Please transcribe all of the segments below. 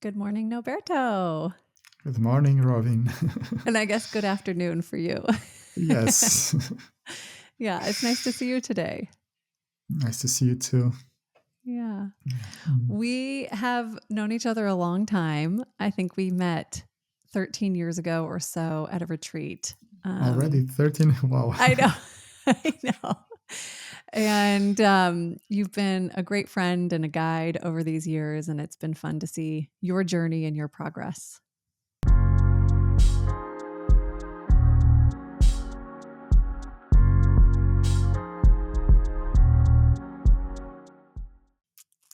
Good morning, Norberto. Good morning, Robin. And I guess good afternoon for you. Yes. Yeah, it's nice to see you today. Nice to see you too. Yeah. Mm. We have known each other a long time. I think we met 13 years ago or so at a retreat. Already 13? Wow. I know. I know. And you've been a great friend and a guide over these years, and it's been fun to see your journey and your progress.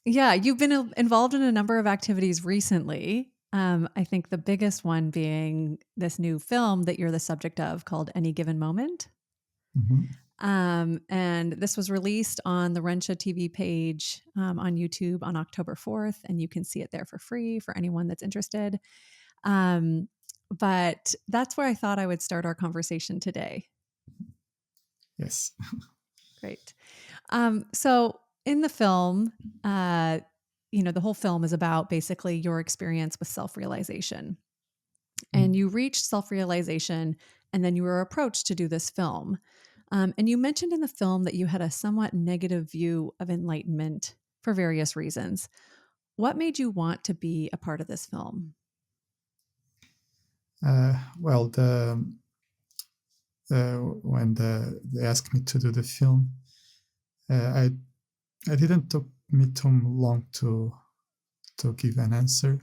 Yeah, you've been involved in a number of activities recently. I think the biggest one being this new film that you're the subject of called Any Given Moment. Mhm. And this was released on the REN XUE TV page on YouTube on October 4th, and you can see it there for free for anyone that's interested. But that's where I thought I would start our conversation today. Yes. Great. So in the film, the whole film is about basically your experience with self-realization. And you reached self-realization, and then you were approached to do this film. And you mentioned in the film that you had a somewhat negative view of enlightenment for various reasons. What made you want to be a part of this film? Well, when they asked me to do the film, I didn't took me too long to give an answer,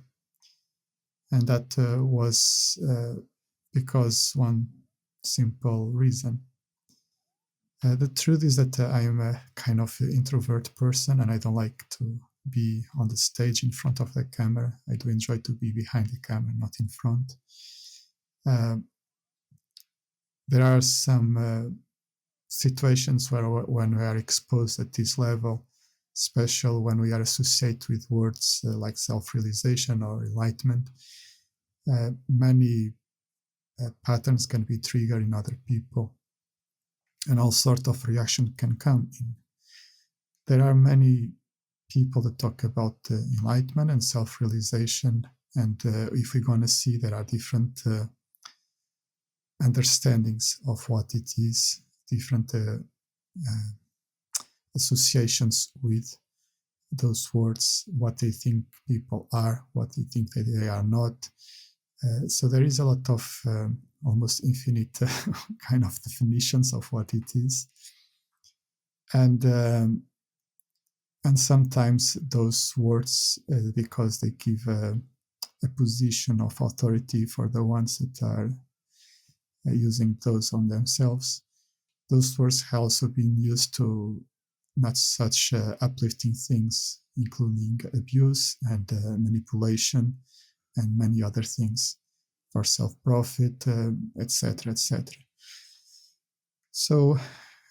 and that was because one simple reason. The truth is that I am a kind of introvert person, and I don't like to be on the stage in front of the camera. I do enjoy to be behind the camera, not in front. There are some situations where when we are exposed at this level, especially when we are associated with words like self-realization or enlightenment, many patterns can be triggered in other people, and all sort of reaction can come in. There are many people that talk about enlightenment and self-realization, and if we're going to see, there are different understandings of what it is, different associations with those words, what they think people are, what they think that they are not. So there is a lot of almost infinite kind of definitions of what it is, and sometimes those words, because they give a position of authority for the ones that are using those on themselves, those words have also been used to not such uplifting things, including abuse and manipulation and many other things for self-profit, etc., etc. So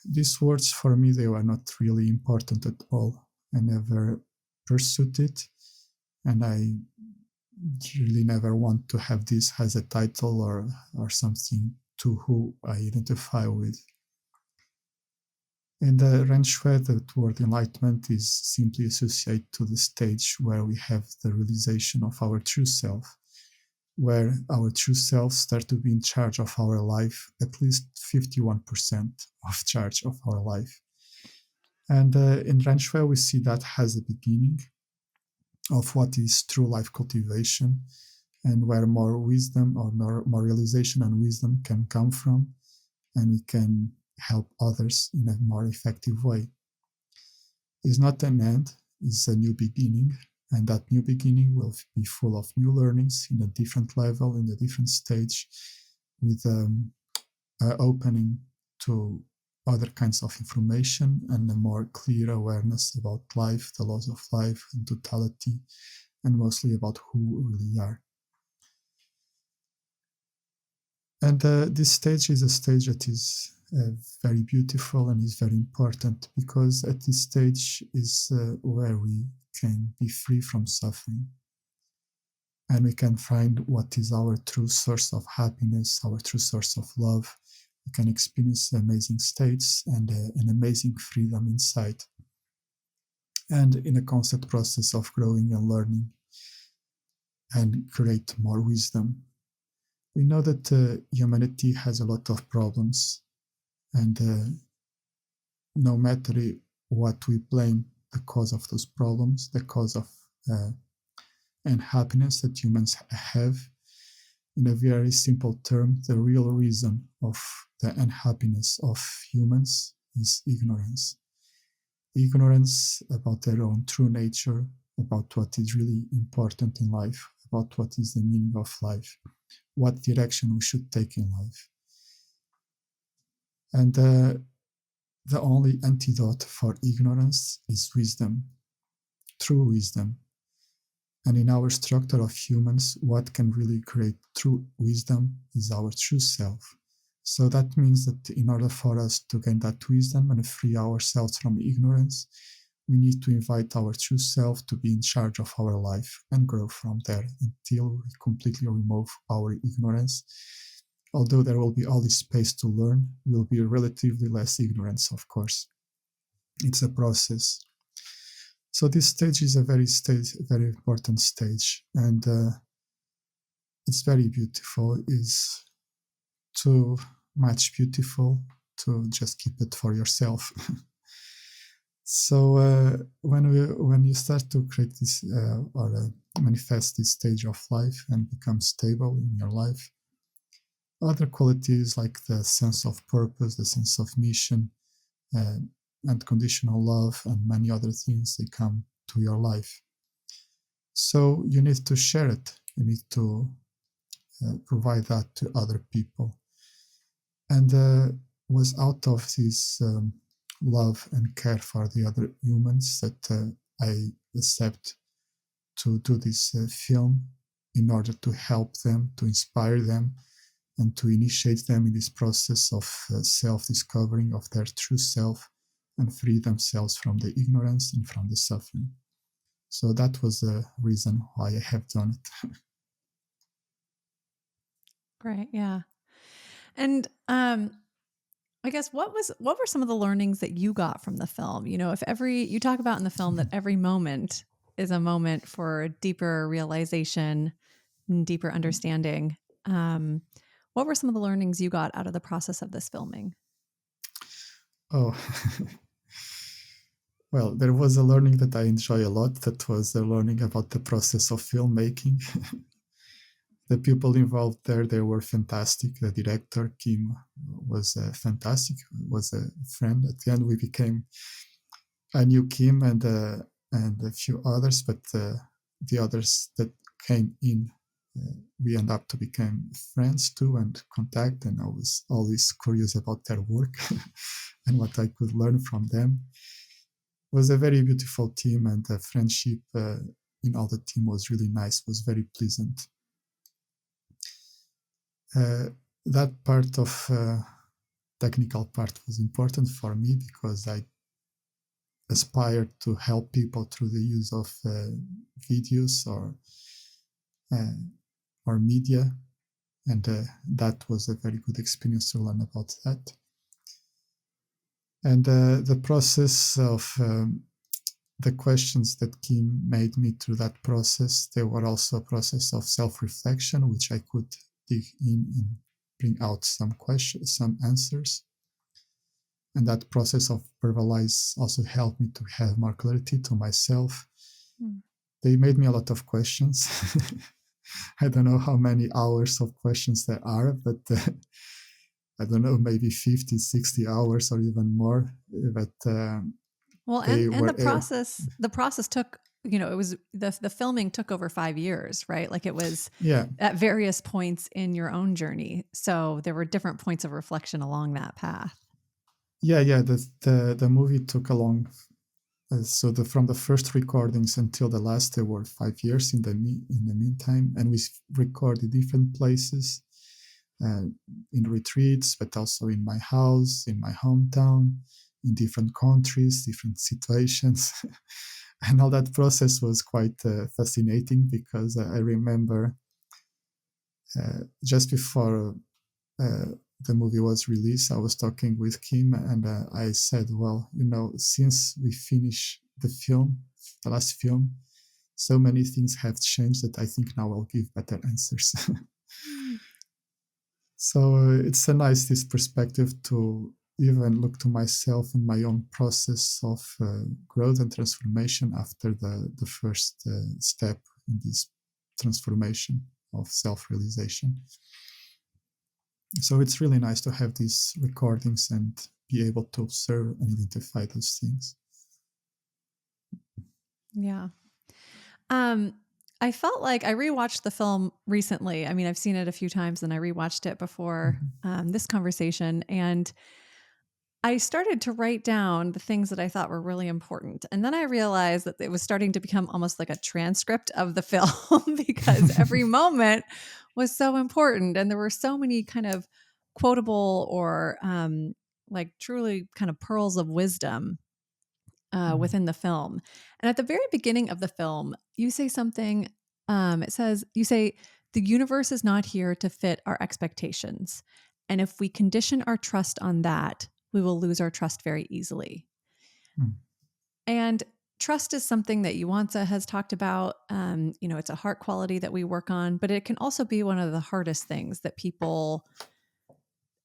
these words for me, they were not really important at all. I never pursued it, and I really never want to have this as a title or something to who I identify with. In the REN XUE, the word enlightenment is simply associated to the stage where we have the realization of our true self, where our true self starts to be in charge of our life, at least 51% of charge of our life. And in REN XUE, we see that has a beginning of what is true life cultivation, and where more wisdom or more realization and wisdom can come from, and we can help others in a more effective way. It's not an end, it's a new beginning, and that new beginning will be full of new learnings in a different level, in a different stage, with opening to other kinds of information and a more clear awareness about life, the laws of life and totality, and mostly about who we really are. And this stage is a stage that is very beautiful and is very important, because at this stage is where we can be free from suffering, and we can find what is our true source of happiness, our true source of love. We can experience amazing states and an amazing freedom inside. And in a constant process of growing and learning, and create more wisdom. We know that humanity has a lot of problems, and no matter what we blame the cause of those problems, the cause of unhappiness that humans have, in a very simple term, the real reason of the unhappiness of humans is ignorance. Ignorance about their own true nature, about what is really important in life, about what is the meaning of life, what direction we should take in life. And the only antidote for ignorance is wisdom, true wisdom. And in our structure of humans, what can really create true wisdom is our true self. So that means that in order for us to gain that wisdom and free ourselves from ignorance, we need to invite our true self to be in charge of our life and grow from there until we completely remove our ignorance. Although there will be all this space to learn, we'll be relatively less ignorance, of course. It's a process. So this stage is a very important stage, and it's very beautiful. It's too much beautiful to just keep it for yourself. So when you start to create this or manifest this stage of life and become stable in your life, other qualities like the sense of purpose, the sense of mission, unconditional love, and many other things, they come to your life. So you need to share it. You need to provide that to other people. And was out of this love and care for the other humans that I accept to do this film in order to help them, to inspire them, and to initiate them in this process of self-discovering of their true self and free themselves from the ignorance and from the suffering. So that was the reason why I have done it. Great, yeah. And I guess what were some of the learnings that you got from the film? You know, if you talk about in the film that every moment is a moment for deeper realization and deeper understanding. What were some of the learnings you got out of the process of this filming? Oh, well, there was a learning that I enjoy a lot. That was the learning about the process of filmmaking. The people involved there, they were fantastic. The director, Kim, was fantastic, was a friend. At the end, we became, I knew Kim and a few others, but the others that came in, we end up to become friends too and contact, and I was always curious about their work and what I could learn from them. It was a very beautiful team, and the friendship in all the team was really nice, was very pleasant. That part of technical part was important for me because I aspired to help people through the use of videos or media, and that was a very good experience to learn about that. And the process of the questions that Kim made me through that process, they were also a process of self-reflection, which I could dig in and bring out some questions, some answers. And that process of verbalize also helped me to have more clarity to myself. They made me a lot of questions. I don't know how many hours of questions there are, but I don't know, maybe 50, 60 hours or even more. But well, and the process took, you know, it was the filming took over 5 years, right? Like it was at various points in your own journey. So there were different points of reflection along that path. Yeah. The movie took a long. So from the first recordings until the last, there were 5 years in the meantime, and we recorded different places, in retreats, but also in my house, in my hometown, in different countries, different situations. And all that process was quite fascinating because I remember just before the movie was released, I was talking with Kim, and I said, well, you know, since we finished the last film, So many things have changed that I think now I'll give better answers. So it's a nice this perspective to even look to myself in my own process of growth and transformation after the first step in this transformation of self-realization. So it's really nice to have these recordings and be able to observe and identify those things. Yeah. I felt like I rewatched the film recently. I mean, I've seen it a few times and I rewatched it before this conversation. And I started to write down the things that I thought were really important. And then I realized that it was starting to become almost like a transcript of the film because every moment was so important. And there were so many kind of quotable or like truly kind of pearls of wisdom within the film. And at the very beginning of the film, you say something. You say, the universe is not here to fit our expectations. And if we condition our trust on that, we will lose our trust very easily. And trust is something that Yuanza has talked about. It's a heart quality that we work on, but it can also be one of the hardest things that people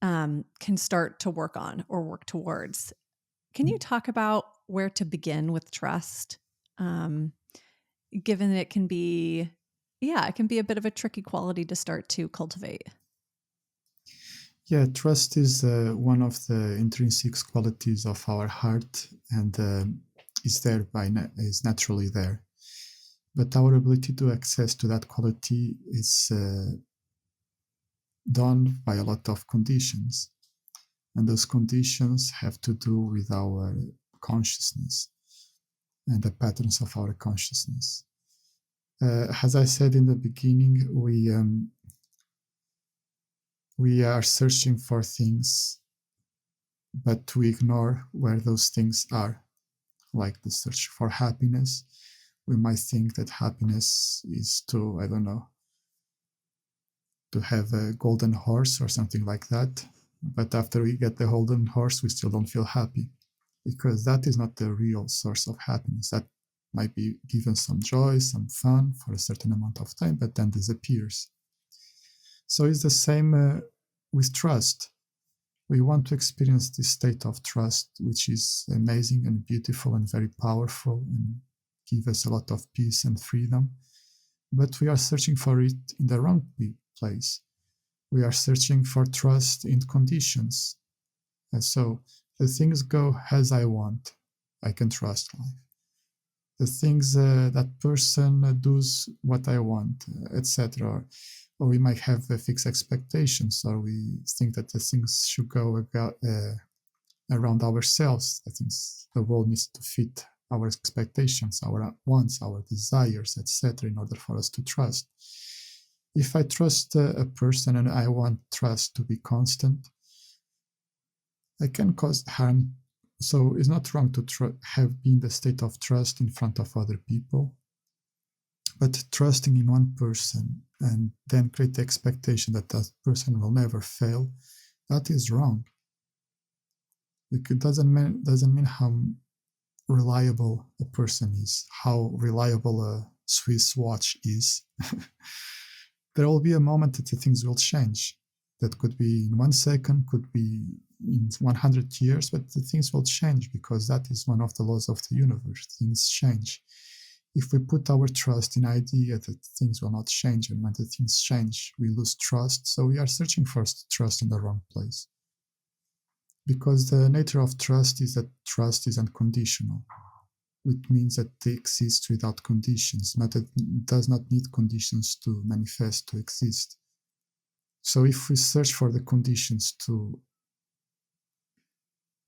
can start to work on or work towards. Can you talk about where to begin with trust? Given it can be, it can be a bit of a tricky quality to start to cultivate. Yeah, trust is one of the intrinsic qualities of our heart, and is naturally there. But our ability to access to that quality is done by a lot of conditions, and those conditions have to do with our consciousness and the patterns of our consciousness. As I said in the beginning, we are searching for things, but we ignore where those things are. Like the search for happiness, we might think that happiness is to, I don't know, to have a golden horse or something like that. But after we get the golden horse, we still don't feel happy, because that is not the real source of happiness. That might be given some joy, some fun for a certain amount of time, but then disappears. So it's the same with trust. We want to experience this state of trust, which is amazing and beautiful and very powerful and give us a lot of peace and freedom. But we are searching for it in the wrong place. We are searching for trust in conditions. And so the things go as I want, I can trust life. The things that person does what I want, etc. Or we might have fixed expectations, or we think that the things should go around ourselves. I think the world needs to fit our expectations, our wants, our desires, etc., in order for us to trust. If I trust a person and I want trust to be constant, I can cause harm. So it's not wrong to have been the state of trust in front of other people, but trusting in one person and then create the expectation that that person will never fail, that is wrong. It doesn't mean how reliable a person is, how reliable a Swiss watch is. There will be a moment that the things will change. That could be in 1 second, could be in 100 years, but the things will change, because that is one of the laws of the universe. Things change. If we put our trust in idea that things will not change, and when the things change, we lose trust. So we are searching for trust in the wrong place. Because the nature of trust is that trust is unconditional, which means that it exists without conditions, but it does not need conditions to manifest, to exist. So if we search for the conditions to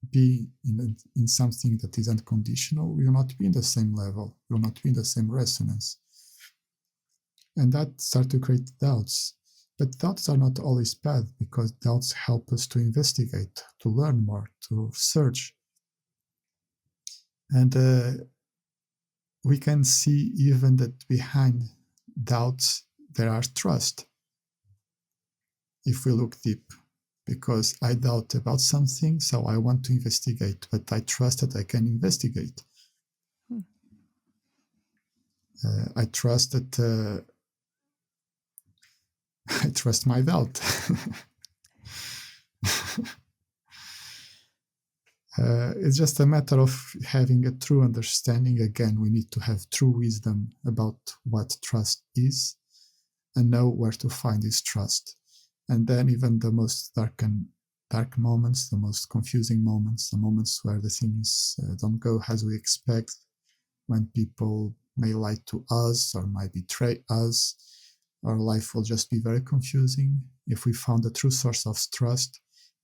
be in something that is unconditional, we will not be in the same level, we will not be in the same resonance. And that starts to create doubts. But doubts are not always bad, because doubts help us to investigate, to learn more, to search. And we can see even that behind doubts there are trust, if we look deep. Because I doubt about something, so I want to investigate, but I trust that I can investigate. I trust that I trust my doubt. It's just a matter of having a true understanding. Again, we need to have true wisdom about what trust is and know where to find this trust. And then even the most dark moments, the most confusing moments, the moments where the things don't go as we expect, when people may lie to us or might betray us, our life will just be very confusing. If we found a true source of trust,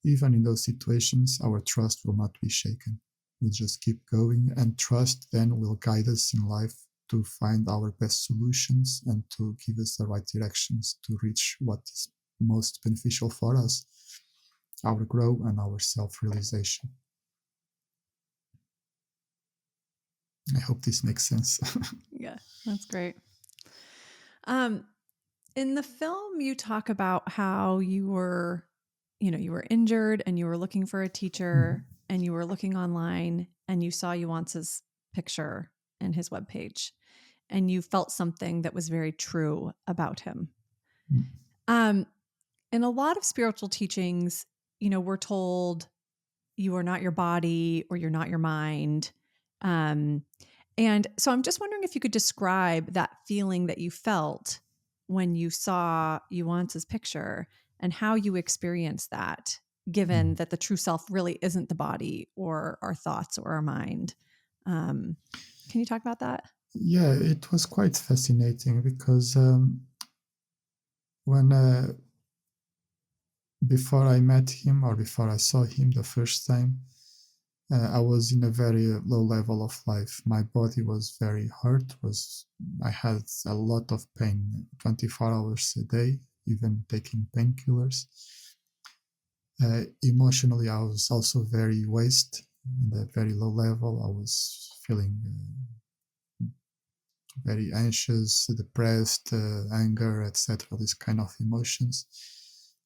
even in those situations, our trust will not be shaken. We'll just keep going, and trust then will guide us in life to find our best solutions and to give us the right directions to reach what is most beneficial for us, our growth and our self-realization. I hope this makes sense. Yeah, that's great. In the film, you talk about how you were injured and you were looking for a teacher and you were looking online and you saw Yuan's picture and his webpage and you felt something that was very true about him. In a lot of spiritual teachings, we're told you are not your body or you're not your mind. And so I'm just wondering if you could describe that feeling that you felt when you saw Yuan's picture and how you experienced that, given that the true self really isn't the body or our thoughts or our mind. Can you talk about that? Yeah, it was quite fascinating because when before I met him or before I saw him the first time, I was in a very low level of life. My body was very hurt. I had a lot of pain, 24 hours a day, even taking painkillers. Emotionally, I was also very wasted, in a very low level. I was feeling very anxious, depressed, anger, etc. These kind of emotions,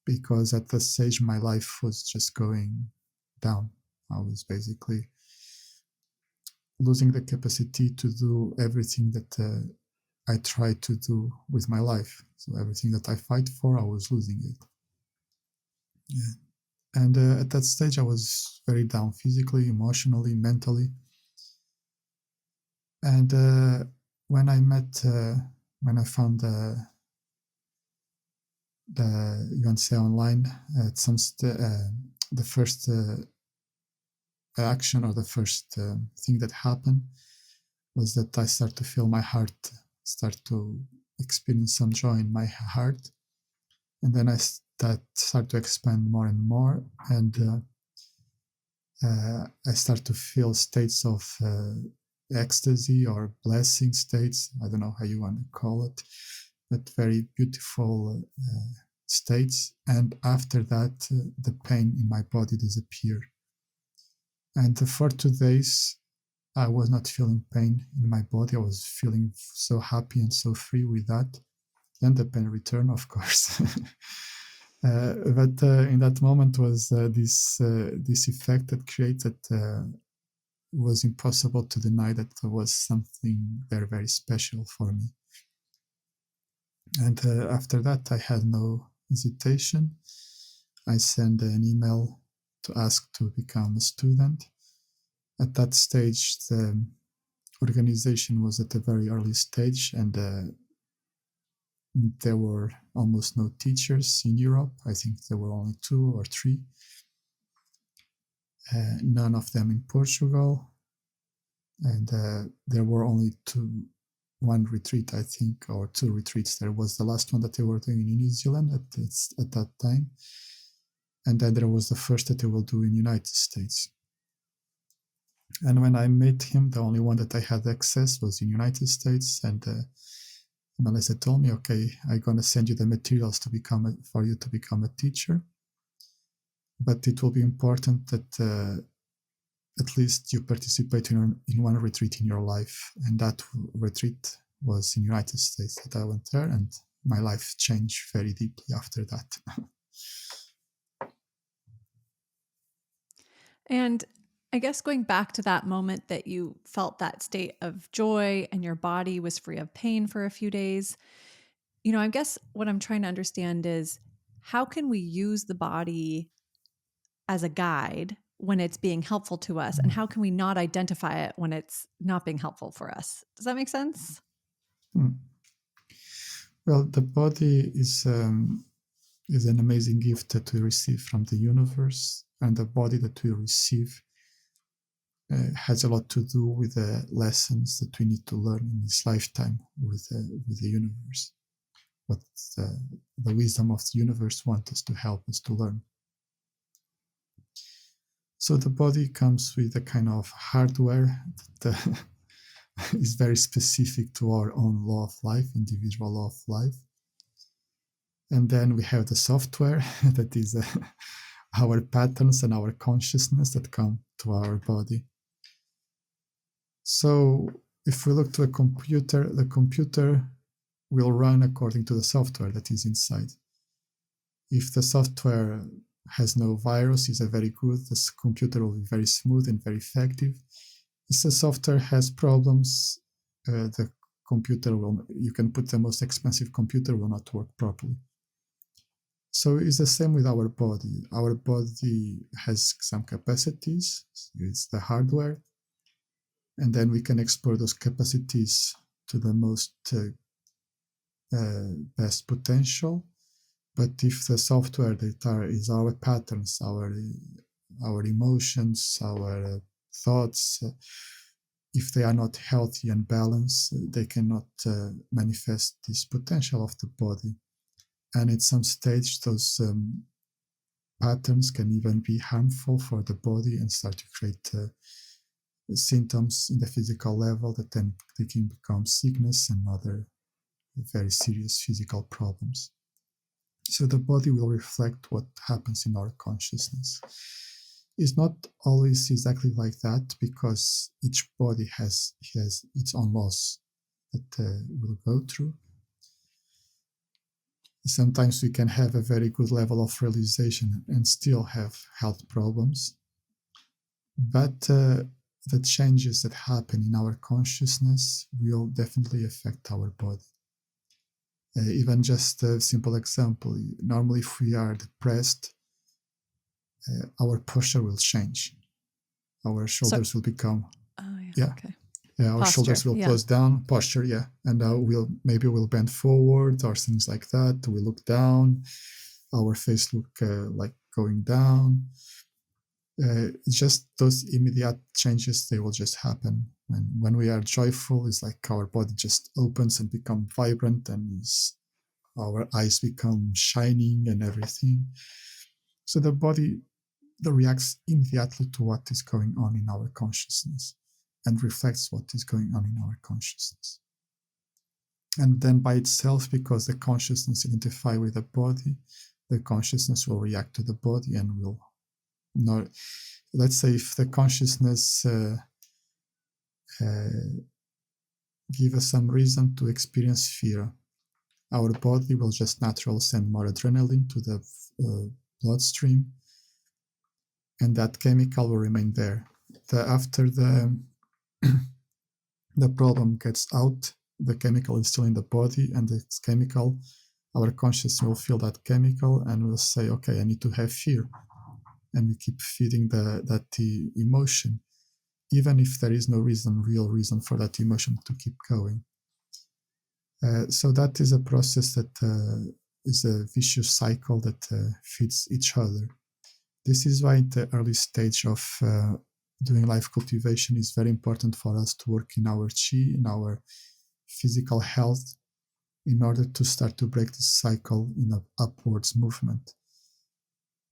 because at that stage my life was just going down. I was basically losing the capacity to do everything that I tried to do with my life. So everything that I fight for, I was losing it. Yeah. And at that stage, I was very down physically, emotionally, mentally. And when I found the Yuan online, at the first action or the first thing that happened was that I start to feel my heart start to experience some joy in my heart, and then that start to expand more and more, and I start to feel states of ecstasy or blessing states. I don't know how you want to call it, but very beautiful states. And after that, the pain in my body disappeared. And for 2 days, I was not feeling pain in my body. I was feeling so happy and so free with that. Then the pain returned, of course. But in that moment was this effect that created was impossible to deny that there was something very, very special for me. And after that, I had no hesitation. I sent an email to ask to become a student. At that stage, the organization was at a very early stage, and there were almost no teachers in Europe. I think there were only 2 or 3. None of them in Portugal. And there were only one retreat, I think, or 2 retreats. There was the last one that they were doing in New Zealand at that time. And then there was the first that they will do in the United States. And when I met him, the only one that I had access was in the United States. And Melissa told me, okay, I'm going to send you the materials for you to become a teacher. But it will be important that at least you participate in one retreat in your life. And that retreat was in the United States that I went there, and my life changed very deeply after that. And I guess going back to that moment that you felt that state of joy and your body was free of pain for a few days, I guess what I'm trying to understand is how can we use the body as a guide when it's being helpful to us? And how can we not identify it when it's not being helpful for us? Does that make sense? Hmm. Well, the body is an amazing gift that we receive from the universe, and the body that we receive has a lot to do with the lessons that we need to learn in this lifetime with the universe. What the wisdom of the universe wants us to help us to learn. So the body comes with a kind of hardware that is very specific to our own law of life, individual law of life. And then we have the software that is our patterns and our consciousness that come to our body. So if we look to the computer will run according to the software that is inside. If the software has no virus, is a very good, the computer will be very smooth and very effective. If the software has problems, the computer you can put the most expensive computer, will not work properly. So it's the same with our body. Our body has some capacities, it's the hardware, and then we can explore those capacities to the most best potential. But if the software that is our patterns, our emotions, our thoughts, if they are not healthy and balanced, they cannot manifest this potential of the body. And at some stage, those patterns can even be harmful for the body and start to create symptoms in the physical level that then they can become sickness and other very serious physical problems. So the body will reflect what happens in our consciousness. It's not always exactly like that because each body has its own laws that we'll go through. Sometimes we can have a very good level of realization and still have health problems. But the changes that happen in our consciousness will definitely affect our body. Even just a simple example, normally if we are depressed, our posture will change. Our shoulders will become, okay. Our Posture, shoulders will close down, posture, and we'll bend forward or things like that. We look down, our face look like going down. Just those immediate changes, they will just happen. And when we are joyful, it's like our body just opens and become vibrant, and our eyes become shining and everything. So the body reacts immediately to what is going on in our consciousness and reflects what is going on in our consciousness. And then by itself, because the consciousness identifies with the body, the consciousness will react to the body and will not. Let's say if the consciousness give us some reason to experience fear, our body will just naturally send more adrenaline to the bloodstream, and that chemical will remain there. After the problem gets out, the chemical is still in the body, and this chemical, our consciousness will feel that chemical and will say, okay, I need to have fear. And we keep feeding that emotion, even if there is no real reason for that emotion to keep going. So that is a process that is a vicious cycle that feeds each other. This is why the early stage of doing life cultivation is very important for us to work in our qi, in our physical health, in order to start to break this cycle in an upwards movement.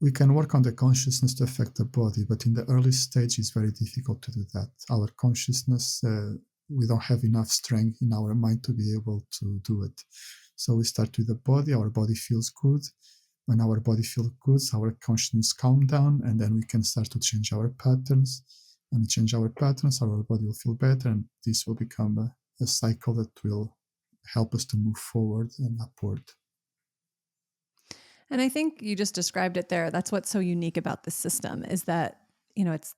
We can work on the consciousness to affect the body, but in the early stage, it's very difficult to do that. Our consciousness, we don't have enough strength in our mind to be able to do it. So we start with the body, our body feels good. When our body feels good, our consciousness calms down, and then we can start to change our patterns. When we change our patterns, our body will feel better, and this will become a cycle that will help us to move forward and upward. And I think you just described it there. That's what's so unique about this system is that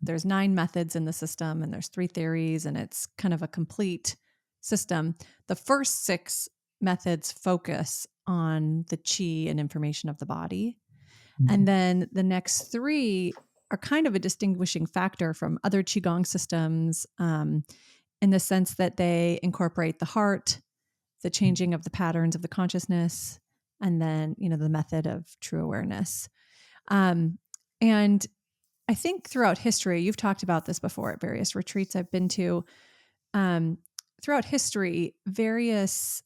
there's 9 methods in the system, and there's 3 theories, and it's kind of a complete system. The first 6 methods focus on the chi and information of the body. And then the next 3 are kind of a distinguishing factor from other Qigong systems, in the sense that they incorporate the heart, the changing of the patterns of the consciousness, and then, the method of true awareness. And I think throughout history, you've talked about this before at various retreats I've been to. Throughout history, various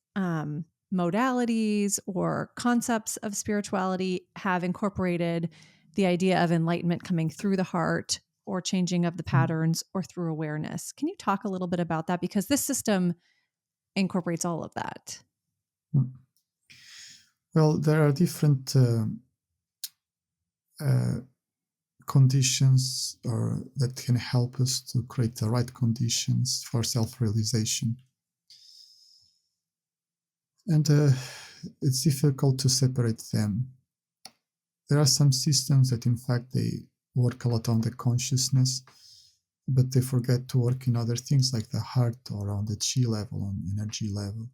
modalities or concepts of spirituality have incorporated the idea of enlightenment coming through the heart, or changing of the patterns, or through awareness. Can you talk a little bit about that? Because this system incorporates all of that. Well, there are different conditions that can help us to create the right conditions for self-realization. And it's difficult to separate them. There are some systems that, in fact, they work a lot on the consciousness, but they forget to work in other things like the heart, or on the chi level, on energy level.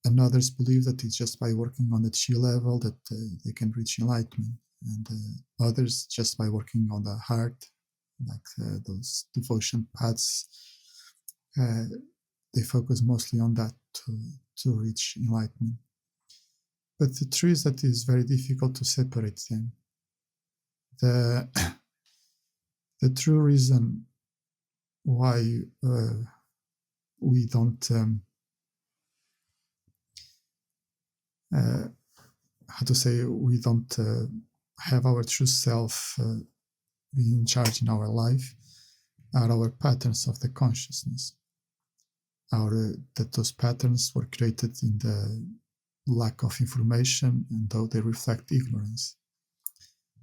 And others believe that it's just by working on the chi level that they can reach enlightenment. And others just by working on the heart, like those devotion paths, they focus mostly on that to reach enlightenment. But the truth is that it is very difficult to separate them. The true reason why we don't we don't have our true self be in charge in our life are our patterns of the consciousness. That those patterns were created in the lack of information, and though they reflect ignorance.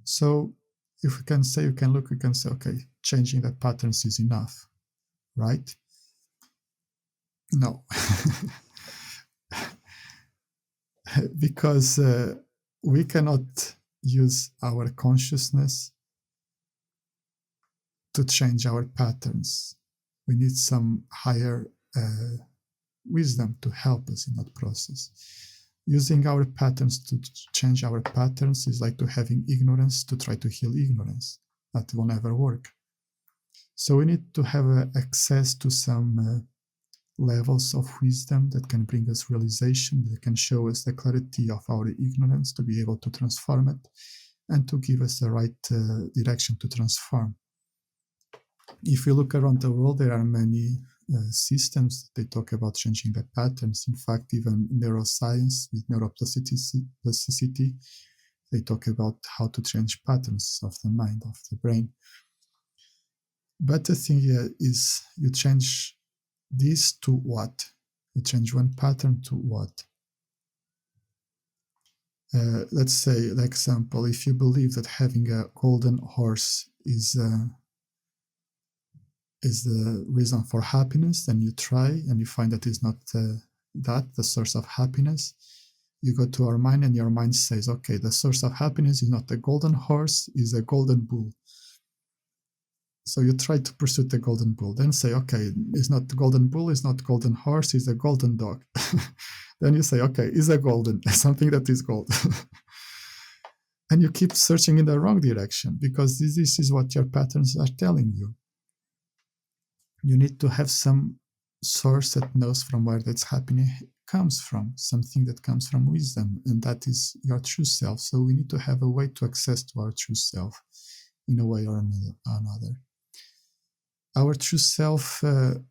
So if we can say, we can say, okay, changing the patterns is enough, right? No. Because we cannot use our consciousness to change our patterns. We need some higher wisdom to help us in that process. Using our patterns to change our patterns is like to having ignorance to try to heal ignorance. That will never work. So we need to have access to some levels of wisdom that can bring us realization, that can show us the clarity of our ignorance, to be able to transform it, and to give us the right direction to transform. If we look around the world, there are many systems that they talk about changing the patterns. In fact, even neuroscience with neuroplasticity, they talk about how to change patterns of the mind, of the brain. But the thing here is, you change this to what? You change one pattern to what? Let's say, for example, if you believe that having a golden horse is the reason for happiness, then you try and you find that is not the source of happiness. You go to our mind and your mind says, okay, the source of happiness is not the golden horse, is a golden bull. So you try to pursue the golden bull. Then say, okay, it's not the golden bull, it's not golden horse, it's a golden dog. Then you say, okay, it's a golden, something that is gold. And you keep searching in the wrong direction, because this is what your patterns are telling you. You need to have some source that knows from where that happiness comes from, something that comes from wisdom, and that is your true self. So we need to have a way to access to our true self in a way or another. Our true self in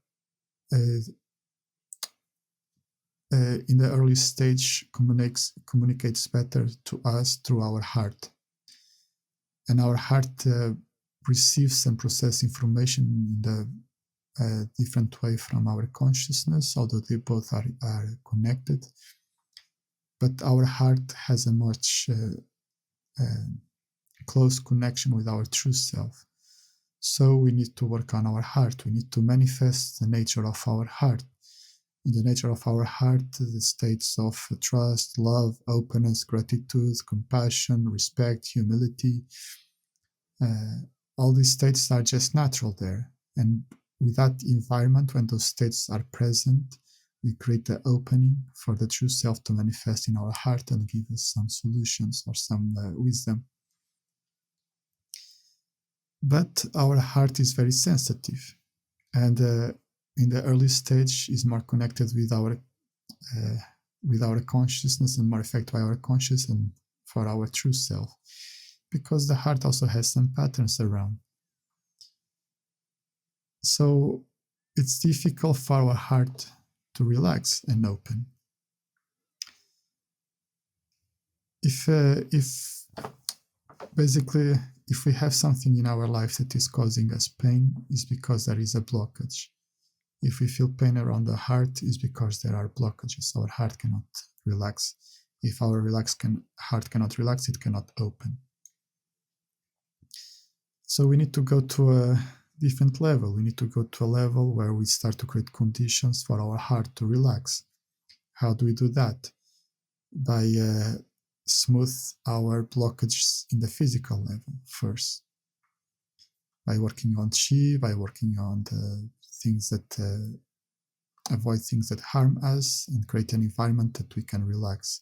the early stage communicates better to us through our heart. And our heart receives and processes information in the different way from our consciousness, although they both are connected. But our heart has a much close connection with our true self. So we need to work on our heart. We need to manifest the nature of our heart. In the nature of our heart, the states of trust, love, openness, gratitude, compassion, respect, humility, all these states are just natural there. And with that environment, when those states are present, we create the opening for the true self to manifest in our heart and give us some solutions or some wisdom. But our heart is very sensitive, and in the early stage is more connected with our consciousness and more affected by our conscious and for our true self, because the heart also has some patterns around. So it's difficult for our heart to relax and open. If basically, if we have something in our life that is causing us pain, is because there is a blockage. If we feel pain around the heart, is because there are blockages. Our heart cannot relax. If our heart cannot relax, it cannot open. So we need to go to a different level. We need to go to a level where we start to create conditions for our heart to relax. How do we do that? By smooth our blockages in the physical level first. By working on Qi, by working on the things that avoid things that harm us and create an environment that we can relax.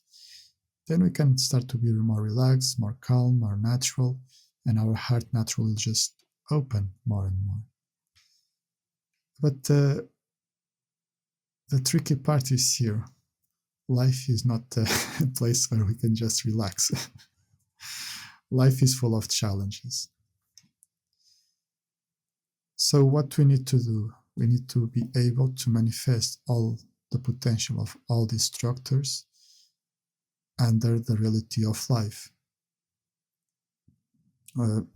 Then we can start to be more relaxed, more calm, more natural, and our heart naturally just open more and more. But the tricky part is here. Life is not a place where we can just relax. Life is full of challenges. So what we need to do, we need to be able to manifest all the potential of all these structures under the reality of life.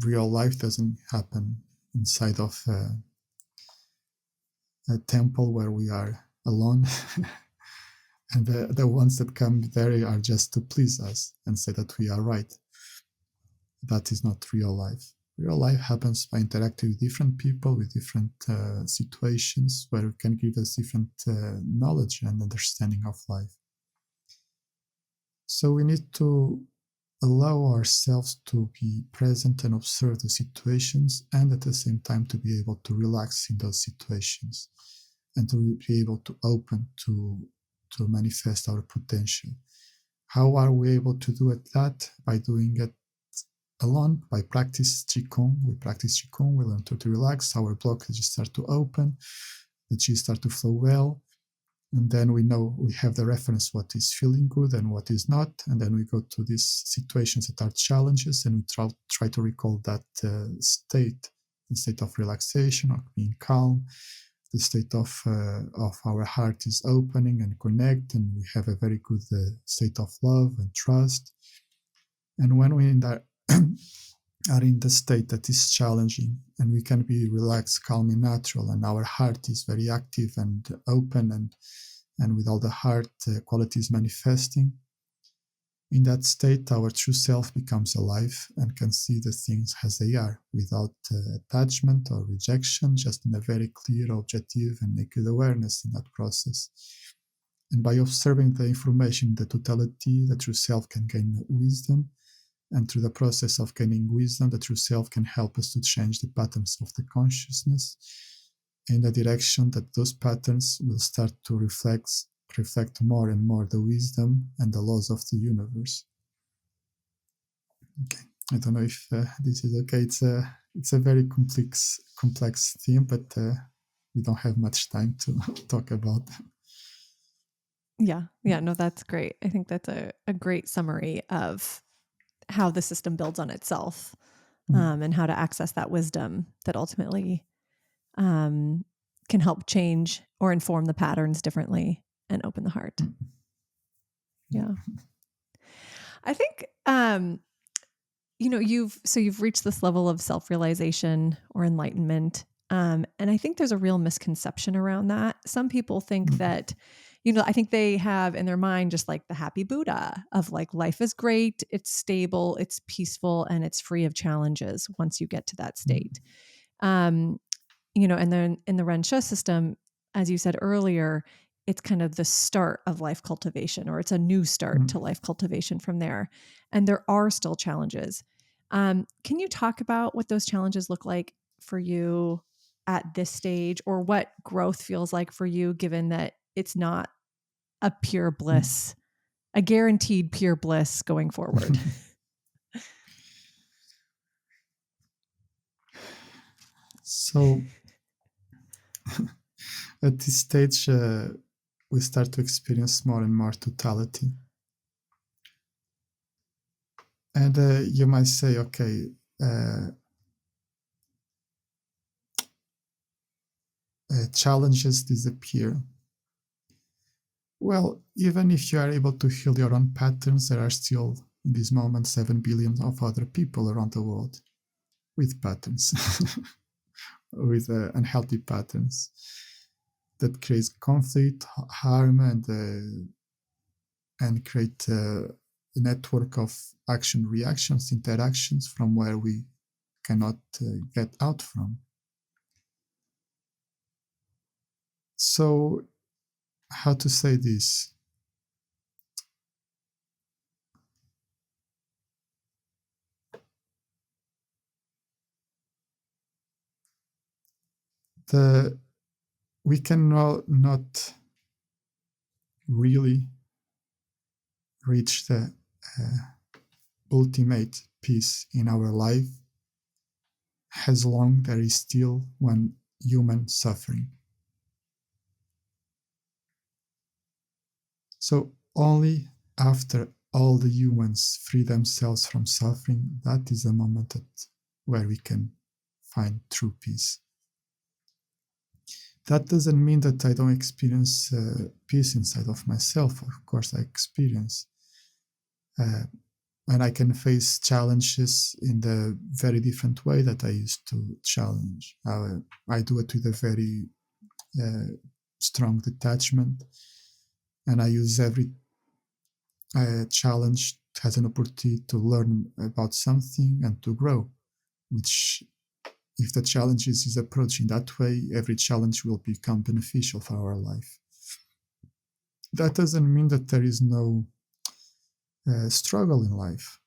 Real life doesn't happen inside of a temple where we are alone and the ones that come there are just to please us and say that we are right. That is not real life. Real life happens by interacting with different people, with different situations where it can give us different knowledge and understanding of life. So we need to allow ourselves to be present and observe the situations, and at the same time to be able to relax in those situations and to be able to open to manifest our potential. How are we able to do that? By doing it alone, by practice Qigong. We practice Qigong, we learn to relax, our blockages start to open, the Qi start to flow well, and then we know we have the reference what is feeling good and what is not, and then we go to these situations that are challenges and we try to recall that state, the state of relaxation or being calm, the state of our heart is opening and connect, and we have a very good state of love and trust. And when we are in the state that is challenging and we can be relaxed, calm and natural, and our heart is very active and open and with all the heart qualities manifesting, in that state our true self becomes alive and can see the things as they are without attachment or rejection, just in a very clear, objective and naked awareness in that process. And by observing the information in the totality, the true self can gain wisdom. And through the process of gaining wisdom, the true self can help us to change the patterns of the consciousness in the direction that those patterns will start to reflect more and more the wisdom and the laws of the universe. Okay, I don't know if this is okay. It's a very complex theme, but we don't have much time to talk about. Yeah, no, that's great. I think that's a great summary of how the system builds on itself, and how to access that wisdom that ultimately can help change or inform the patterns differently and open the heart. Yeah. I think, you've reached this level of self-realization or enlightenment. And I think there's a real misconception around that. Some people think that, I think they have in their mind just like the happy Buddha of like, life is great, it's stable, it's peaceful, and it's free of challenges once you get to that state. And then in the REN XUE system, as you said earlier, it's kind of the start of life cultivation, or it's a new start to life cultivation from there. And there are still challenges. Can you talk about what those challenges look like for you at this stage, or what growth feels like for you, given that it's not a pure bliss, a guaranteed pure bliss going forward? So at this stage, we start to experience more and more totality. And you might say, okay, challenges disappear. Well, even if you are able to heal your own patterns, there are still, in this moment, 7 billion of other people around the world with patterns, with unhealthy patterns that creates conflict, harm, and create a network of action reactions, interactions from where we cannot get out from. So, how to say this? We cannot not really reach the ultimate peace in our life as long there is still one human suffering. So only after all the humans free themselves from suffering, that is a moment where we can find true peace. That doesn't mean that I don't experience peace inside of myself. Of course, I experience. And I can face challenges in the very different way that I used to challenge. I do it with a very strong detachment, and I use every challenge as an opportunity to learn about something and to grow, which if the challenge is approached in that way, every challenge will become beneficial for our life. That doesn't mean that there is no struggle in life.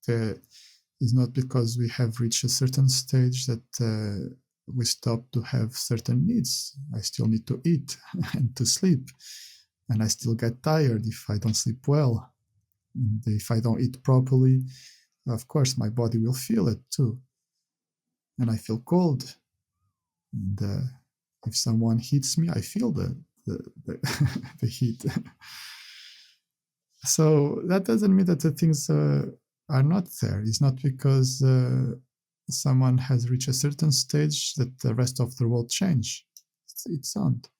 It's not because we have reached a certain stage that we stop to have certain needs. I still need to eat and to sleep, and I still get tired if I don't sleep well. And if I don't eat properly, of course, my body will feel it too. And I feel cold. And if someone hits me, I feel the the heat. So that doesn't mean that the things are not there. It's not because someone has reached a certain stage that the rest of the world change. It's not.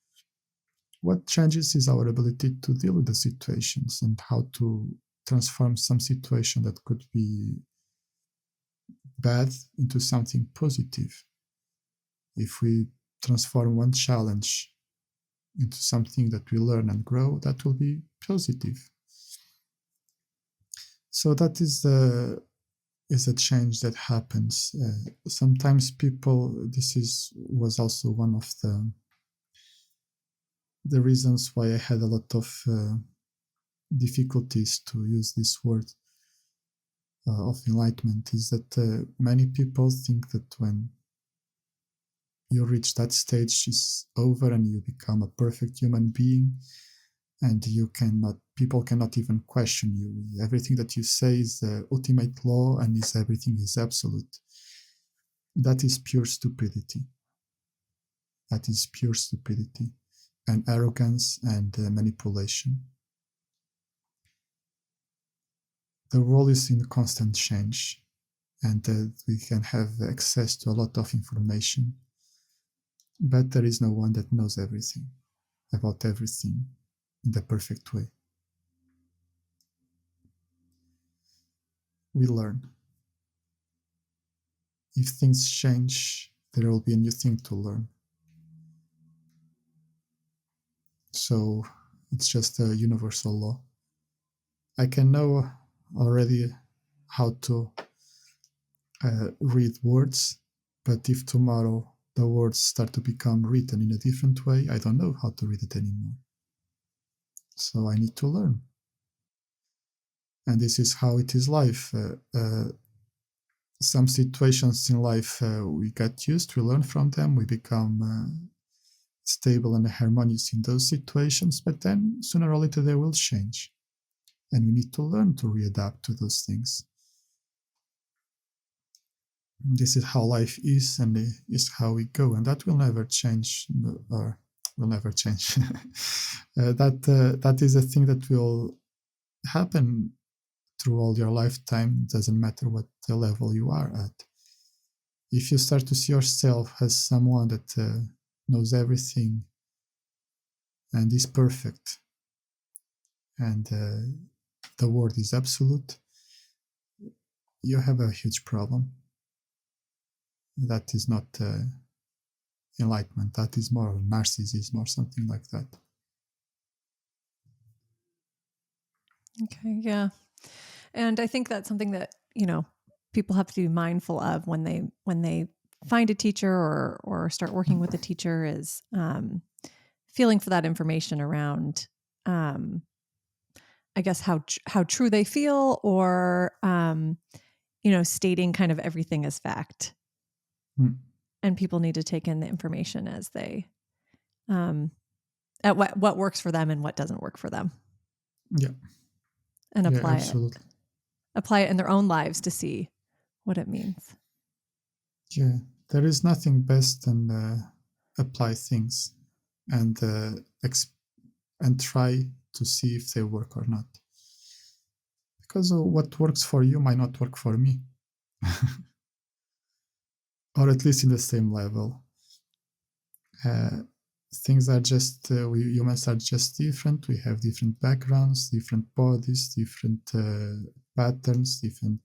What changes is our ability to deal with the situations and how to transform some situation that could be bad into something positive. If we transform one challenge into something that we learn and grow, that will be positive. So that is a change that happens. Sometimes people, was also one of the reasons why I had a lot of difficulties to use this word of enlightenment, is that many people think that when you reach that stage, it's over and you become a perfect human being, and people cannot even question you. Everything that you say is the ultimate law, and everything is absolute. That is pure stupidity. That is pure stupidity and arrogance and manipulation. The world is in constant change, and we can have access to a lot of information, but there is no one that knows everything about everything in the perfect way. We learn. If things change, there will be a new thing to learn. So it's just a universal law. I can know already how to read words, but if tomorrow the words start to become written in a different way, I don't know how to read it anymore. So I need to learn. And this is how it is life. some situations in life we get used, we learn from them, we become stable and harmonious in those situations, but then sooner or later they will change. And we need to learn to readapt to those things. This is how life is, and is how we go, and that will never change, or will never change. That is a thing that will happen through all your lifetime. It doesn't matter what the level you are at. If you start to see yourself as someone that knows everything and is perfect, and the word is absolute, you have a huge problem. That is not enlightenment. That is more narcissism or something like that. Okay, yeah. And I think that's something that, people have to be mindful of when they find a teacher or start working with a teacher, is feeling for that information around, I guess, how true they feel, or stating kind of everything as fact. And people need to take in the information as they at what works for them and what doesn't work for them. Yeah. And apply absolutely. it. Apply it in their own lives to see what it means. Yeah, there is nothing best than apply things and try to see if they work or not. Because what works for you might not work for me. Or at least in the same level. Things are just, we humans are just different. We have different backgrounds, different bodies, different patterns, different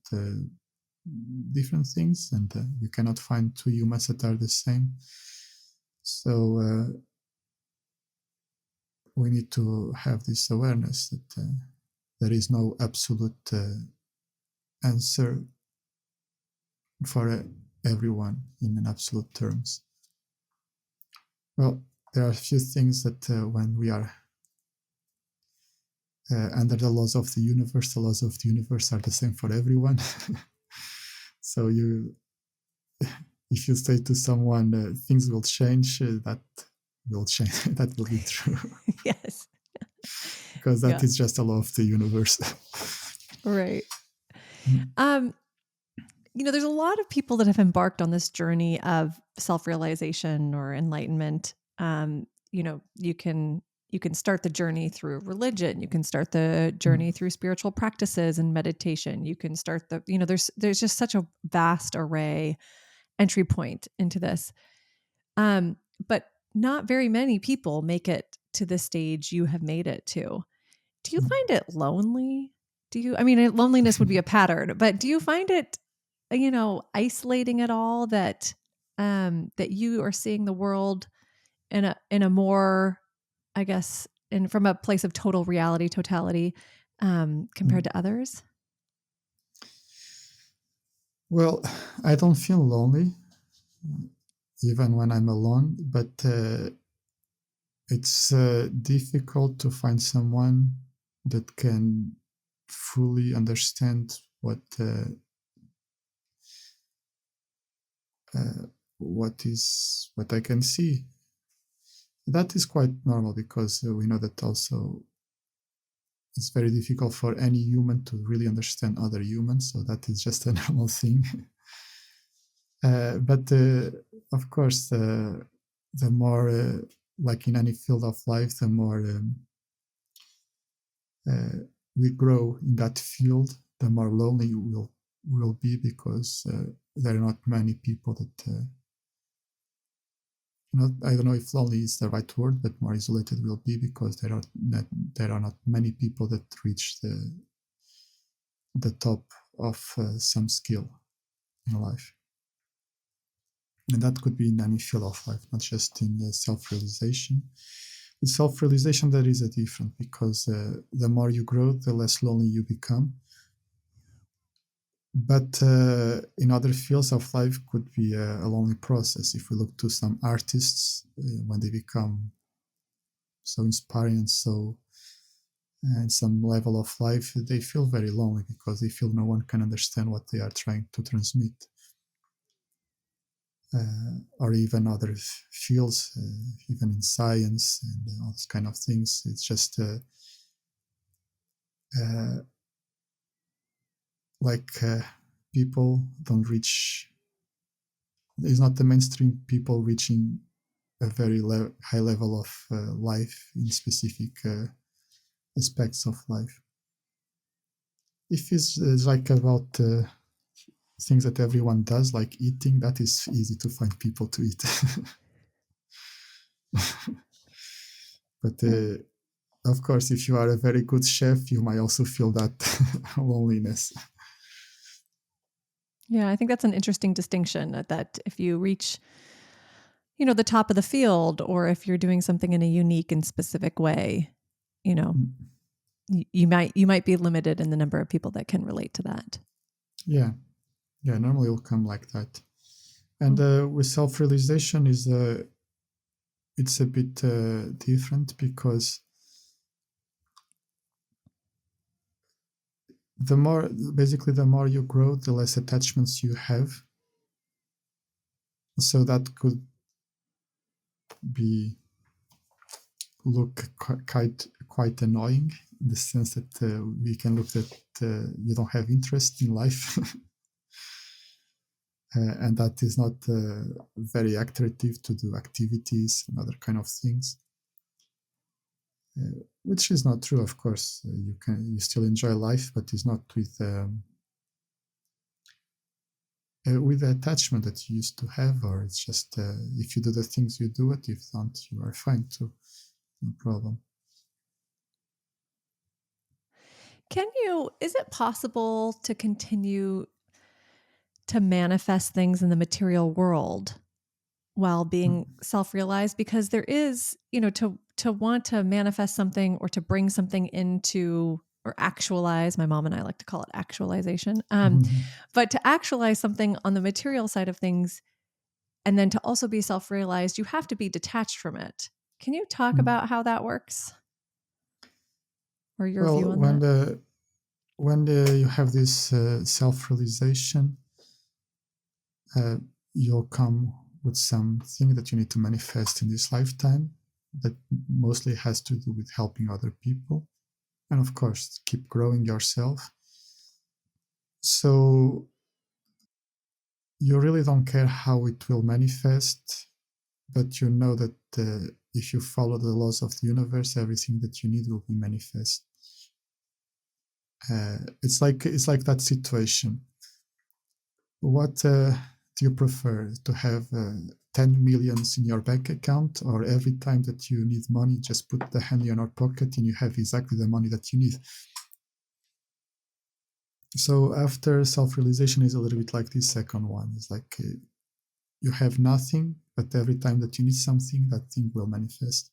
things, and we cannot find two humans that are the same. So we need to have this awareness that there is no absolute answer for everyone in an absolute terms. Well, there are a few things that when we are under the laws of the universe are the same for everyone. So if you say to someone things will change, that will change. That will be true. Yes. Because that is just a law of the universe. Right. There's a lot of people that have embarked on this journey of self-realization or enlightenment. You can start the journey through religion. You can start the journey through spiritual practices and meditation. You can start there's just such a vast array entry point into this. But not very many people make it to the stage you have made it to. Do you find it lonely? Loneliness would be a pattern, but do you find it, isolating at all, that you are seeing the world in a more, I guess, from a place of total reality, totality, compared to others? Well, I don't feel lonely even when I'm alone, but it's difficult to find someone that can fully understand what I can see. That is quite normal, because we know that also it's very difficult for any human to really understand other humans, so that is just a normal thing. But of course, the more, like in any field of life, the more we grow in that field, the more lonely we'll be, because there are not many people that I don't know if lonely is the right word, but more isolated we'll be, because there are not many people that reach the top of some skill in life. And that could be in any field of life, not just in self-realization. With self-realization, there is a difference, because the more you grow, the less lonely you become. But in other fields of life could be a lonely process. If we look to some artists, when they become so inspiring and so and some level of life, they feel very lonely because they feel no one can understand what they are trying to transmit. Or even other fields, even in science and all those kind of things. It's just like people don't reach. It's not the mainstream people reaching a very high level of life in specific aspects of life. If it's like about things that everyone does, like eating, that is easy to find people to eat. But of course, if you are a very good chef, you might also feel that loneliness. Yeah, I think that's an interesting distinction, that if you reach, the top of the field, or if you're doing something in a unique and specific way, you might be limited in the number of people that can relate to that. Yeah, normally it'll come like that. And with self-realization it's a bit different, because the more you grow, the less attachments you have. So that could look quite annoying, in the sense that we can look that you don't have interest in life. And that is not very attractive to do activities and other kind of things, which is not true, of course. You still enjoy life, but it's not with the attachment that you used to have. Or it's just if you do the things, you do it. If not, you are fine too, no problem. Is it possible to continue to manifest things in the material world while being self-realized? Because there is, to want to manifest something, or to bring something into, or actualize, my mom and I like to call it actualization. But to actualize something on the material side of things, and then to also be self-realized, you have to be detached from it. Can you talk about how that works, or your view on that? When you have this self-realization, you'll come with something that you need to manifest in this lifetime, that mostly has to do with helping other people, and of course keep growing yourself. So you really don't care how it will manifest, but you know that if you follow the laws of the universe, everything that you need will be manifest. It's like that situation. What do you prefer, to have 10 millions in your bank account, or every time that you need money, just put the hand in your pocket and you have exactly the money that you need? So after self-realization is a little bit like this second one. It's like you have nothing, but every time that you need something, that thing will manifest.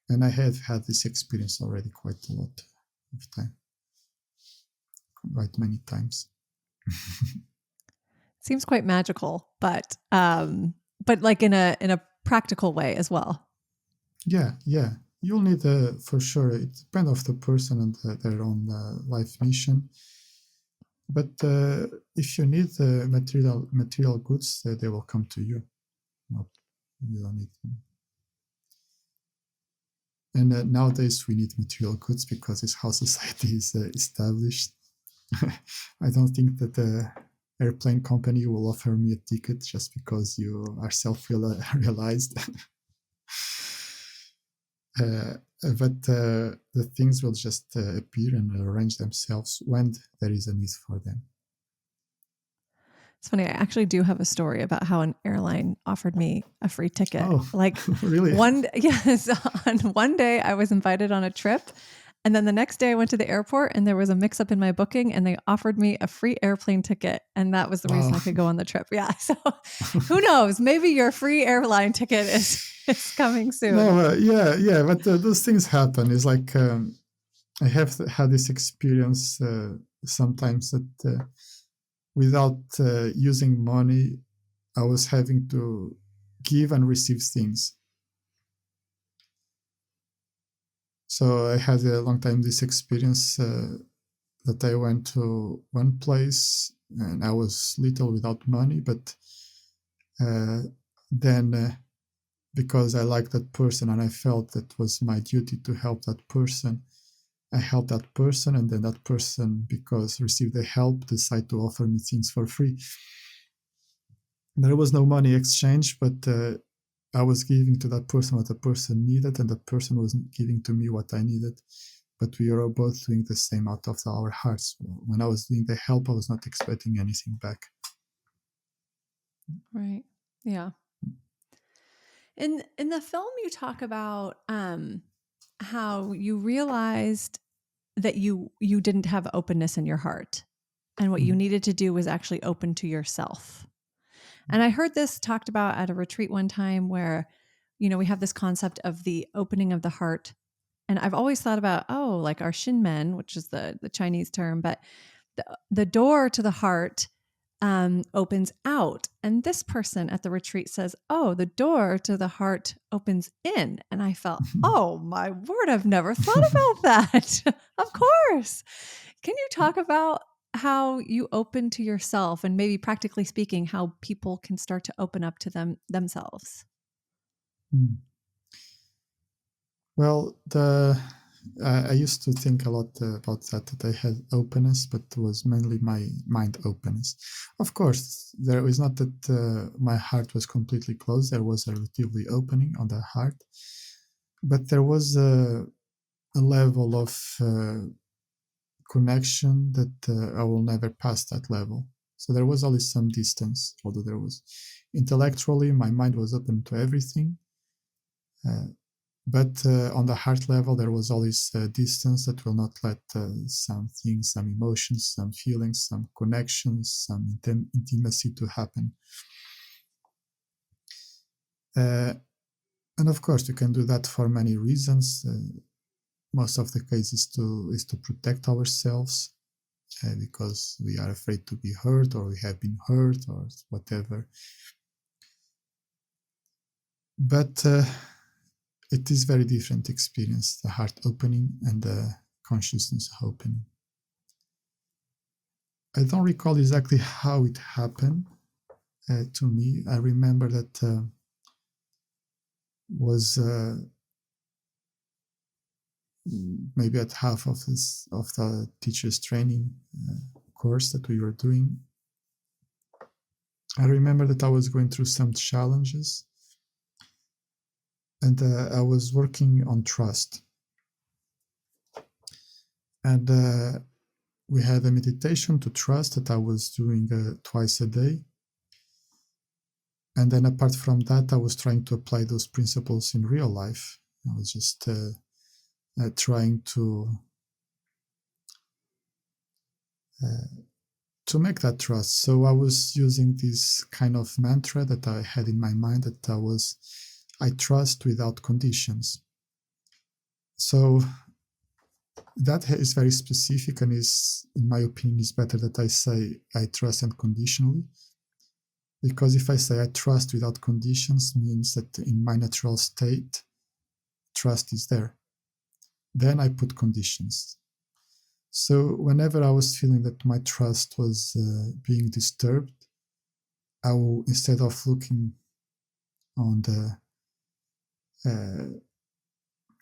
And I have had this experience already quite a lot of time, quite many times. Seems quite magical, but like in a practical way as well. Yeah. You'll need for sure. It depends on the person and their own life mission. But if you need material goods, they will come to you. No, you don't need them. And nowadays we need material goods, because it's how society is established. I don't think that the airplane company will offer me a ticket just because you are self-realized. But the things will just appear and arrange themselves when there is a need for them. It's funny. I actually do have a story about how an airline offered me a free ticket. Oh, Like really? Yes, on one day I was invited on a trip, and then the next day I went to the airport and there was a mix up in my booking, and they offered me a free airplane ticket, and that was the reason I could go on the trip. Yeah. So who knows? Maybe your free airline ticket is coming soon. No, yeah, but those things happen. It's like I have had this experience sometimes that without using money, I was having to give and receive things. So I had a long time this experience that I went to one place and I was little without money, but then because I liked that person and I felt that was my duty to help that person, I helped that person, and then that person, because received the help, decided to offer me things for free. There was no money exchange, but I was giving to that person what the person needed, and the person was giving to me what I needed. But we were both doing the same out of our hearts. When I was doing the help, I was not expecting anything back. Right. Yeah. In the film, you talk about how you realized that you didn't have openness in your heart, and what you needed to do was actually open to yourself. And I heard this talked about at a retreat one time where, we have this concept of the opening of the heart. And I've always thought about, like our shinmen, which is the Chinese term, but the door to the heart opens out. And this person at the retreat says, the door to the heart opens in. And I felt, oh my word, I've never thought about that. Of course. Can you talk about how you open to yourself, and maybe practically speaking, how people can start to open up to themselves? Well, I used to think a lot about that I had openness, but it was mainly my mind openness. Of course, there is not that my heart was completely closed. There was a relatively opening on the heart, but there was a level of connection that I will never pass that level. So there was always some distance, although there was intellectually, my mind was open to everything. But on the heart level, there was always a distance that will not let some things, some emotions, some feelings, some connections, some intimacy to happen. And of course, you can do that for many reasons. Most of the case is to protect ourselves because we are afraid to be hurt, or we have been hurt, or whatever. But it is very different experience, the heart opening and the consciousness opening. I don't recall exactly how it happened to me. I remember that was maybe at half of the teacher's training course that we were doing. I remember that I was going through some challenges, and I was working on trust. And we had a meditation to trust that I was doing twice a day. And then apart from that, I was trying to apply those principles in real life. I was just trying to make that trust. So I was using this kind of mantra that I had in my mind, that I trust without conditions. So that is very specific, and is, in my opinion, is better that I say I trust unconditionally. Because if I say I trust without conditions, means that in my natural state, trust is there. Then I put conditions. So whenever I was feeling that my trust was being disturbed, I will, instead of looking on the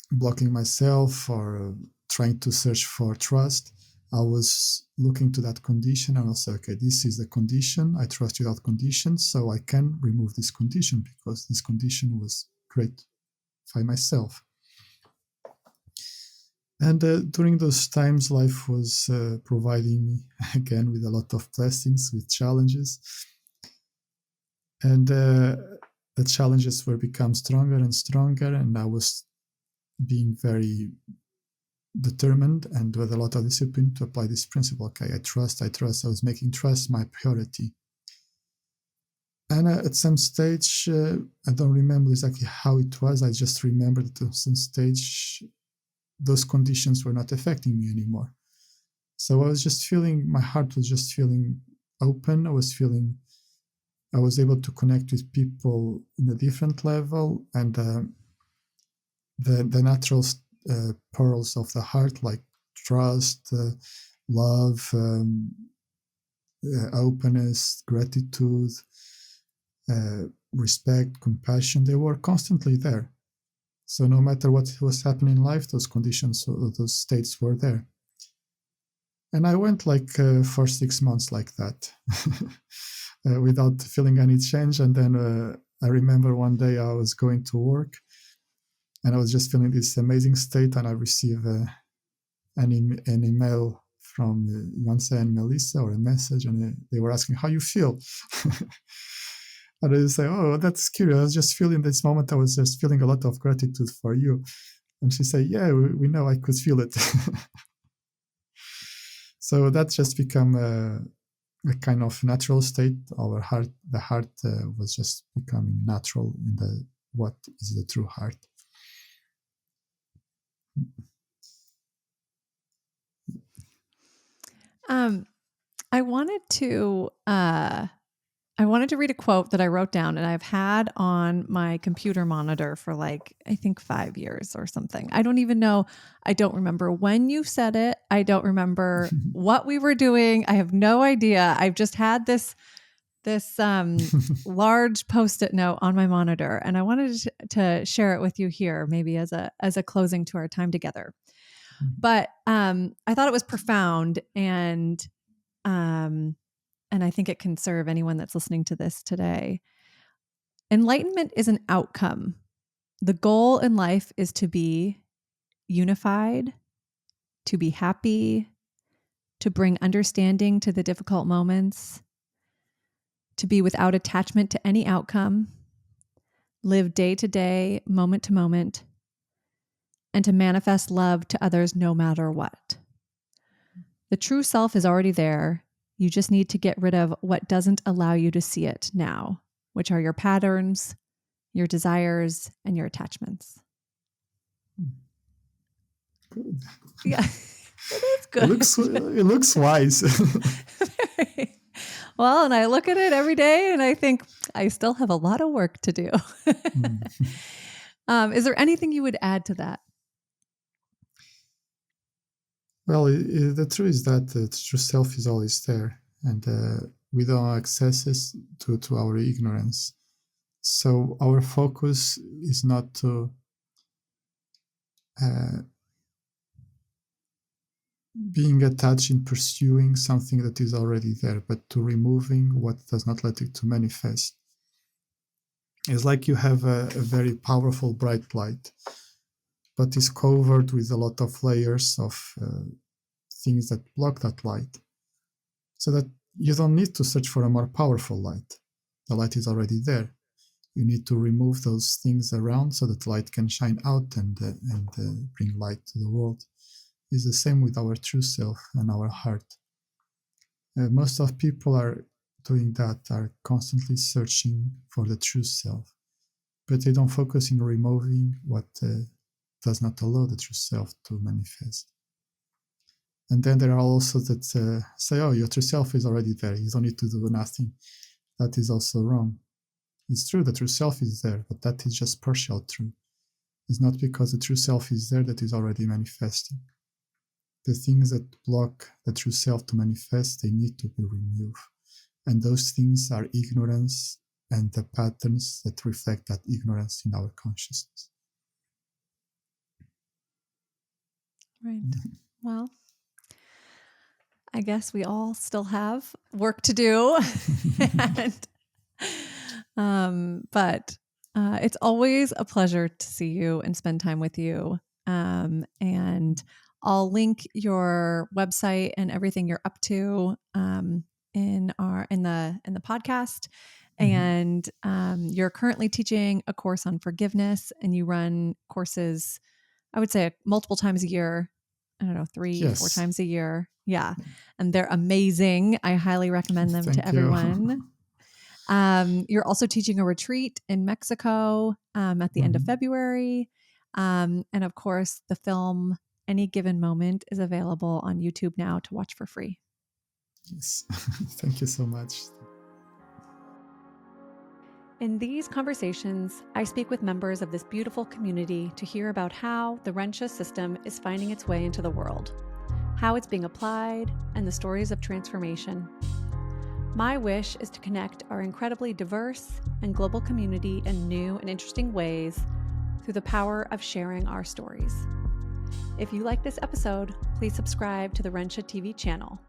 blocking myself or trying to search for trust, I was looking to that condition, and I'll say, okay, this is the condition. I trust without conditions, so I can remove this condition because this condition was created by myself. And during those times, life was providing me, again, with a lot of blessings, with challenges. And the challenges were become stronger and stronger, and I was being very determined and with a lot of discipline to apply this principle. Okay, I trust. I was making trust my priority. And at some stage, I don't remember exactly how it was. I just remember that at some stage, those conditions were not affecting me anymore. So I was just feeling, my heart was just feeling open. I was able to connect with people in a different level, and the natural pearls of the heart, like trust, love, openness, gratitude, respect, compassion. They were constantly there. So no matter what was happening in life, those conditions, those states were there. And I went for 6 months like that, without feeling any change. And then I remember one day I was going to work, and I was just feeling this amazing state, and I received an email from Yuan and Melissa, or a message, and they were asking how you feel. And I say, oh, that's curious. I was just feeling this moment. I was just feeling a lot of gratitude for you. And she said, yeah, we know, I could feel it. So that just become a kind of natural state. The heart was just becoming natural in what is the true heart. I wanted to read a quote that I wrote down, and I've had on my computer monitor for I think 5 years or something. I don't even know. I don't remember when you said it. I don't remember what we were doing. I have no idea. I've just had this large Post-it note on my monitor, and I wanted to share it with you here, maybe as a closing to our time together. But I thought it was profound, and I think it can serve anyone that's listening to this today. Enlightenment is an outcome. The goal in life is to be unified, to be happy, to bring understanding to the difficult moments, to be without attachment to any outcome, live day to day, moment to moment, and to manifest love to others no matter what. The true self is already there. You just need to get rid of what doesn't allow you to see it now, which are your patterns, your desires, and your attachments. Good. Yeah, it is good. It looks wise. Well, and I look at it every day and I think I still have a lot of work to do. Is there anything you would add to that? Well, the truth is that the true self is always there, and we don't access it to our ignorance. So our focus is not to being attached in pursuing something that is already there, but to removing what does not let it to manifest. It's like you have a very powerful bright light, but it's covered with a lot of layers of things that block that light, so that you don't need to search for a more powerful light. The light is already there. You need to remove those things around so that light can shine out and bring light to the world. It's the same with our true self and our heart. Most of people are doing that, are constantly searching for the true self, but they don't focus in removing what does not allow the true self to manifest. And then there are also that say, oh, your true self is already there. You don't need to do nothing. That is also wrong. It's true, the true self is there, but that is just partial true. It's not because the true self is there that is already manifesting. The things that block the true self to manifest, they need to be removed. And those things are ignorance and the patterns that reflect that ignorance in our consciousness. Right. Well, I guess we all still have work to do. But it's always a pleasure to see you and spend time with you. And I'll link your website and everything you're up to in the podcast. And you're currently teaching a course on forgiveness, and you run courses, I would say, multiple times a year. I don't know, 3-4 times a year. Yeah. And they're amazing. I highly recommend them to everyone. You're also teaching a retreat in Mexico at the end of February. And of course, the film Any Given Moment is available on YouTube now to watch for free. Yes. Thank you so much. In these conversations, I speak with members of this beautiful community to hear about how the REN XUE system is finding its way into the world, how it's being applied, and the stories of transformation. My wish is to connect our incredibly diverse and global community in new and interesting ways through the power of sharing our stories. If you like this episode, please subscribe to the REN XUE TV channel.